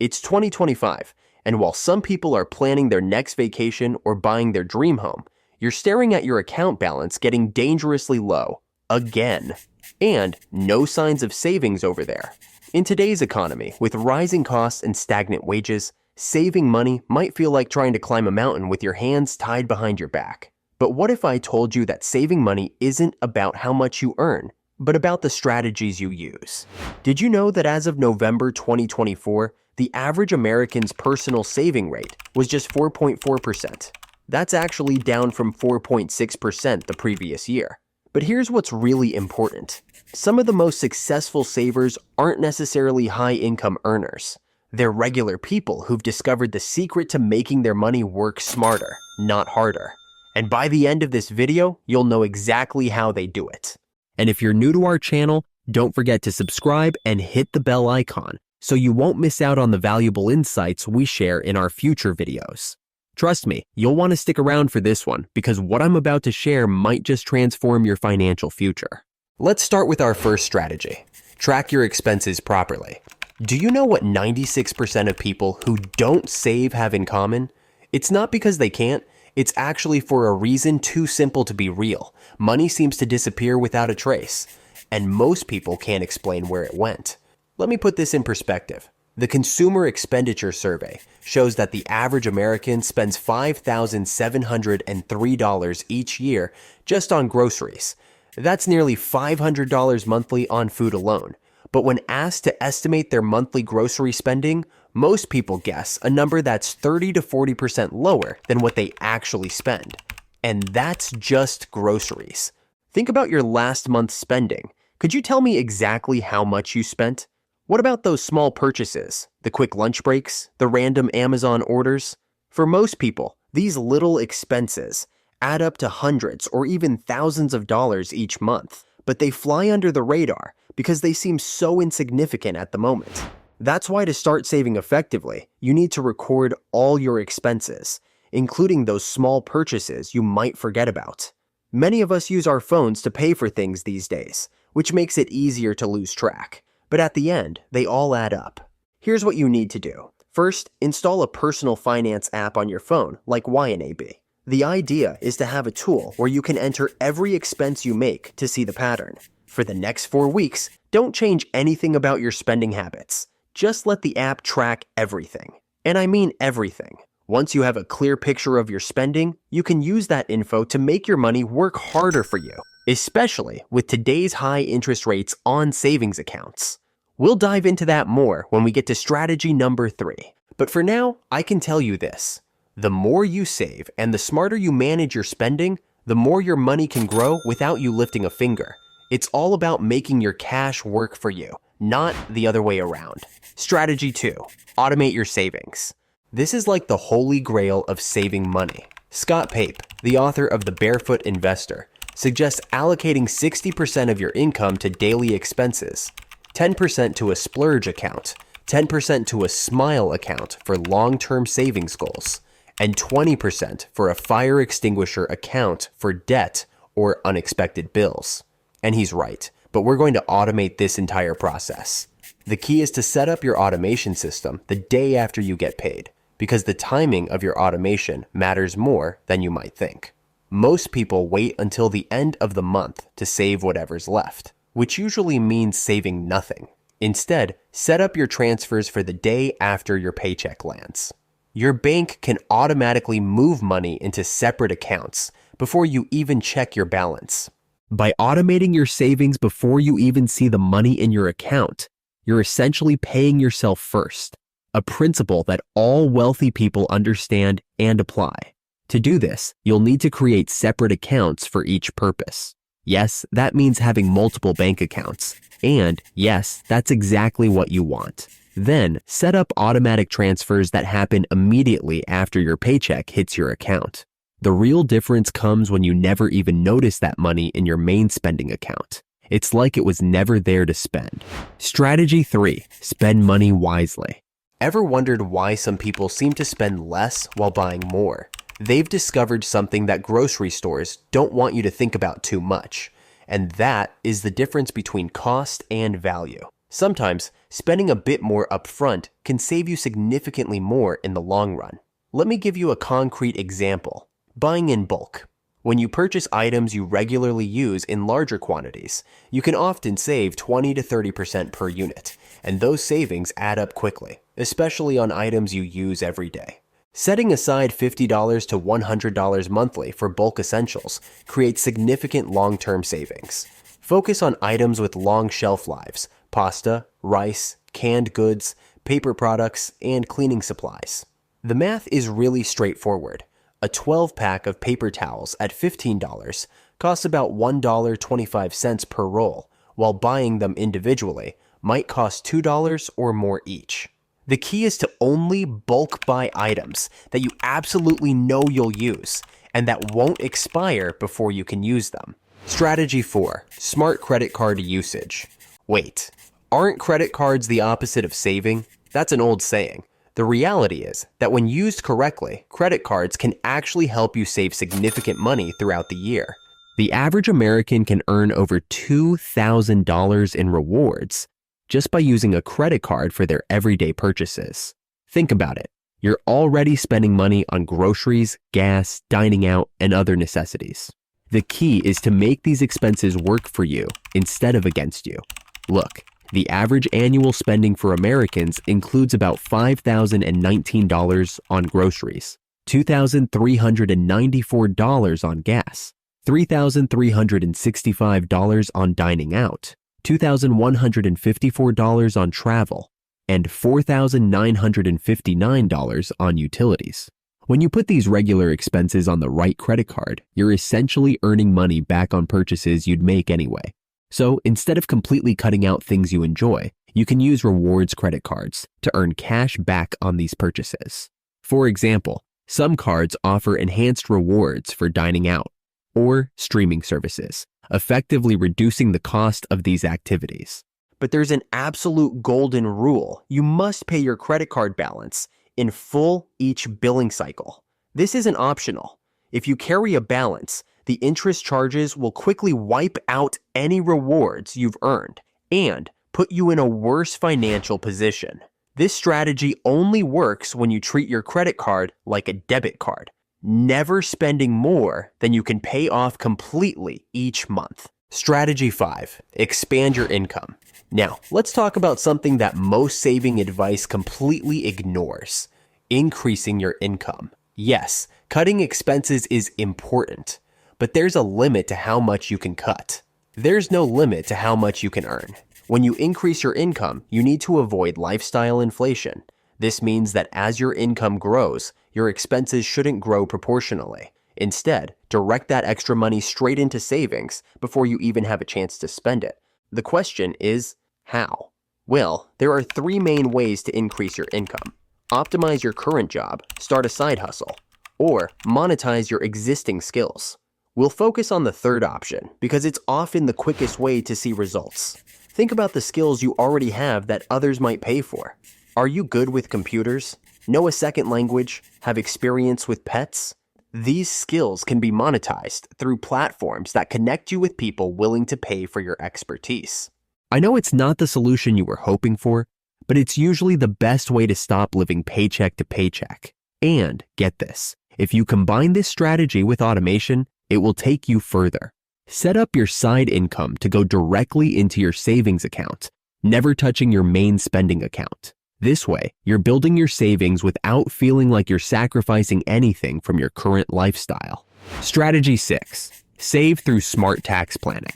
It's 2025, and while some people are planning their next vacation or buying their dream home, you're staring at your account balance getting dangerously low, again, and no signs of savings over there. In today's economy, with rising costs and stagnant wages, saving money might feel like trying to climb a mountain with your hands tied behind your back. But what if I told you that saving money isn't about how much you earn, but about the strategies you use? Did you know that as of November 2024, the average American's personal saving rate was just 4.4%? That's actually down from 4.6% the previous year. But here's what's really important. Some of the most successful savers aren't necessarily high-income earners. They're regular people who've discovered the secret to making their money work smarter, not harder. And by the end of this video, you'll know exactly how they do it. And if you're new to our channel, don't forget to subscribe and hit the bell icon so you won't miss out on the valuable insights we share in our future videos. Trust me, you'll want to stick around for this one because what I'm about to share might just transform your financial future. Let's start with our first strategy. Track your expenses properly. Do you know what 96% of people who don't save have in common? It's not because they can't. It's actually for a reason too simple to be real. Money seems to disappear without a trace, and most people can't explain where it went. Let me put this in perspective. The Consumer Expenditure Survey shows that the average American spends $5,703 each year just on groceries. That's nearly $500 monthly on food alone. But when asked to estimate their monthly grocery spending, most people guess a number that's 30 to 40% lower than what they actually spend. And that's just groceries. Think about your last month's spending. Could you tell me exactly how much you spent? What about those small purchases, the quick lunch breaks, the random Amazon orders? For most people, these little expenses add up to hundreds or even thousands of dollars each month, but they fly under the radar because they seem so insignificant at the moment. That's why to start saving effectively, you need to record all your expenses, including those small purchases you might forget about. Many of us use our phones to pay for things these days, which makes it easier to lose track. But at the end, they all add up. Here's what you need to do. First, install a personal finance app on your phone, like YNAB. The idea is to have a tool where you can enter every expense you make to see the pattern. For the next 4 weeks, don't change anything about your spending habits. Just let the app track everything. And I mean everything. Once you have a clear picture of your spending, you can use that info to make your money work harder for you, especially with today's high interest rates on savings accounts. We'll dive into that more when we get to strategy number 3. But for now, I can tell you this. The more you save and the smarter you manage your spending, the more your money can grow without you lifting a finger. It's all about making your cash work for you, not the other way around. Strategy 2. Automate your savings. This is like the holy grail of saving money. Scott Pape, the author of The Barefoot Investor, suggests allocating 60% of your income to daily expenses, 10% to a splurge account, 10% to a smile account for long-term savings goals, and 20% for a fire extinguisher account for debt or unexpected bills. And he's right, but we're going to automate this entire process. The key is to set up your automation system the day after you get paid, because the timing of your automation matters more than you might think. Most people wait until the end of the month to save whatever's left, which usually means saving nothing. Instead, set up your transfers for the day after your paycheck lands. Your bank can automatically move money into separate accounts before you even check your balance. By automating your savings before you even see the money in your account, you're essentially paying yourself first, a principle that all wealthy people understand and apply. To do this, you'll need to create separate accounts for each purpose. Yes, that means having multiple bank accounts. And yes, that's exactly what you want. Then, set up automatic transfers that happen immediately after your paycheck hits your account. The real difference comes when you never even notice that money in your main spending account. It's like it was never there to spend. Strategy 3. Spend money wisely. Ever wondered why some people seem to spend less while buying more? They've discovered something that grocery stores don't want you to think about too much, and that is the difference between cost and value. Sometimes, spending a bit more upfront can save you significantly more in the long run. Let me give you a concrete example. Buying in bulk. When you purchase items you regularly use in larger quantities, you can often save 20 to 30% per unit, and those savings add up quickly, especially on items you use every day. Setting aside $50 to $100 monthly for bulk essentials creates significant long-term savings. Focus on items with long shelf lives: pasta, rice, canned goods, paper products, and cleaning supplies. The math is really straightforward. A 12-pack of paper towels at $15 costs about $1.25 per roll, while buying them individually might cost $2 or more each. The key is to only bulk buy items that you absolutely know you'll use and that won't expire before you can use them. Strategy 4. Smart credit card usage. Wait, aren't credit cards the opposite of saving? That's an old saying. The reality is that when used correctly, credit cards can actually help you save significant money throughout the year. The average American can earn over $2,000 in rewards just by using a credit card for their everyday purchases. Think about it. You're already spending money on groceries, gas, dining out, and other necessities. The key is to make these expenses work for you instead of against you. Look, the average annual spending for Americans includes about $5,019 on groceries, $2,394 on gas, $3,365 on dining out, $2,154 on travel, and $4,959 on utilities. When you put these regular expenses on the right credit card, you're essentially earning money back on purchases you'd make anyway. So instead of completely cutting out things you enjoy, you can use rewards credit cards to earn cash back on these purchases. For example, some cards offer enhanced rewards for dining out or streaming services, effectively reducing the cost of these activities. But there's an absolute golden rule. You must pay your credit card balance in full each billing cycle. This isn't optional. If you carry a balance, the interest charges will quickly wipe out any rewards you've earned and put you in a worse financial position. This strategy only works when you treat your credit card like a debit card, never spending more than you can pay off completely each month. Strategy 5. Expand your income. Now, let's talk about something that most saving advice completely ignores: increasing your income. Yes, cutting expenses is important, but there's a limit to how much you can cut. There's no limit to how much you can earn. When you increase your income, you need to avoid lifestyle inflation. This means that as your income grows, your expenses shouldn't grow proportionally. Instead, direct that extra money straight into savings before you even have a chance to spend it. The question is, how? Well, there are 3 main ways to increase your income: optimize your current job, start a side hustle, or monetize your existing skills. We'll focus on the third option because it's often the quickest way to see results. Think about the skills you already have that others might pay for. Are you good with computers? Know a second language? Have experience with pets? These skills can be monetized through platforms that connect you with people willing to pay for your expertise. I know it's not the solution you were hoping for, but it's usually the best way to stop living paycheck to paycheck. And get this, if you combine this strategy with automation, it will take you further. Set up your side income to go directly into your savings account, never touching your main spending account. This way, you're building your savings without feeling like you're sacrificing anything from your current lifestyle. Strategy 6. Save through smart tax planning.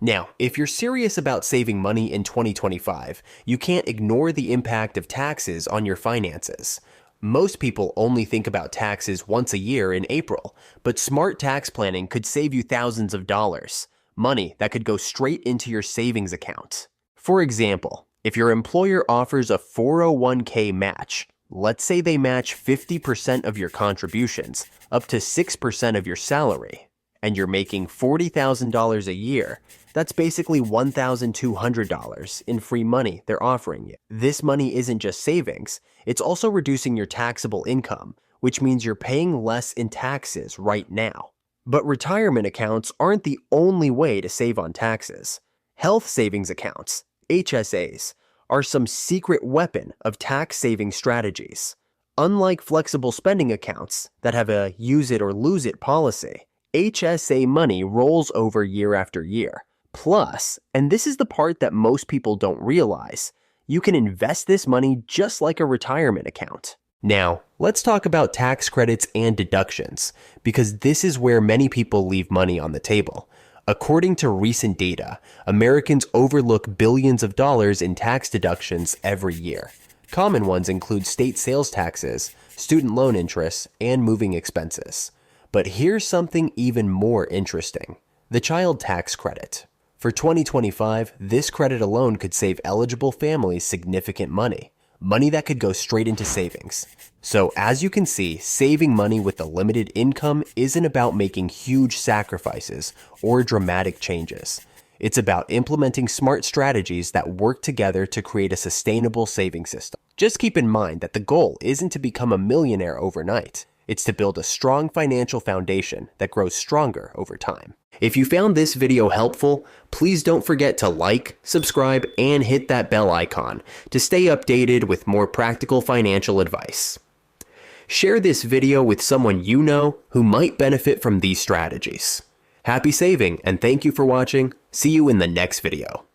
Now, if you're serious about saving money in 2025, you can't ignore the impact of taxes on your finances. Most people only think about taxes once a year in April, but smart tax planning could save you thousands of dollars, money that could go straight into your savings account. For example, if your employer offers a 401k match, let's say they match 50% of your contributions, up to 6% of your salary, and you're making $40,000 a year, that's basically $1,200 in free money they're offering you. This money isn't just savings, it's also reducing your taxable income, which means you're paying less in taxes right now. But retirement accounts aren't the only way to save on taxes. Health savings accounts, HSAs are some secret weapon of tax-saving strategies. Unlike flexible spending accounts that have a use it or lose it policy, HSA money rolls over year after year. Plus, and this is the part that most people don't realize, you can invest this money just like a retirement account. Now, let's talk about tax credits and deductions, because this is where many people leave money on the table. According to recent data, Americans overlook billions of dollars in tax deductions every year. Common ones include state sales taxes, student loan interest, and moving expenses. But here's something even more interesting: the child tax credit. For 2025, this credit alone could save eligible families significant money that could go straight into savings. So as you can see, saving money with a limited income isn't about making huge sacrifices or dramatic changes. It's about implementing smart strategies that work together to create a sustainable saving system. Just keep in mind that the goal isn't to become a millionaire overnight. It's to build a strong financial foundation that grows stronger over time. If you found this video helpful, please don't forget to like, subscribe, and hit that bell icon to stay updated with more practical financial advice. Share this video with someone you know who might benefit from these strategies. Happy saving, and thank you for watching. See you in the next video.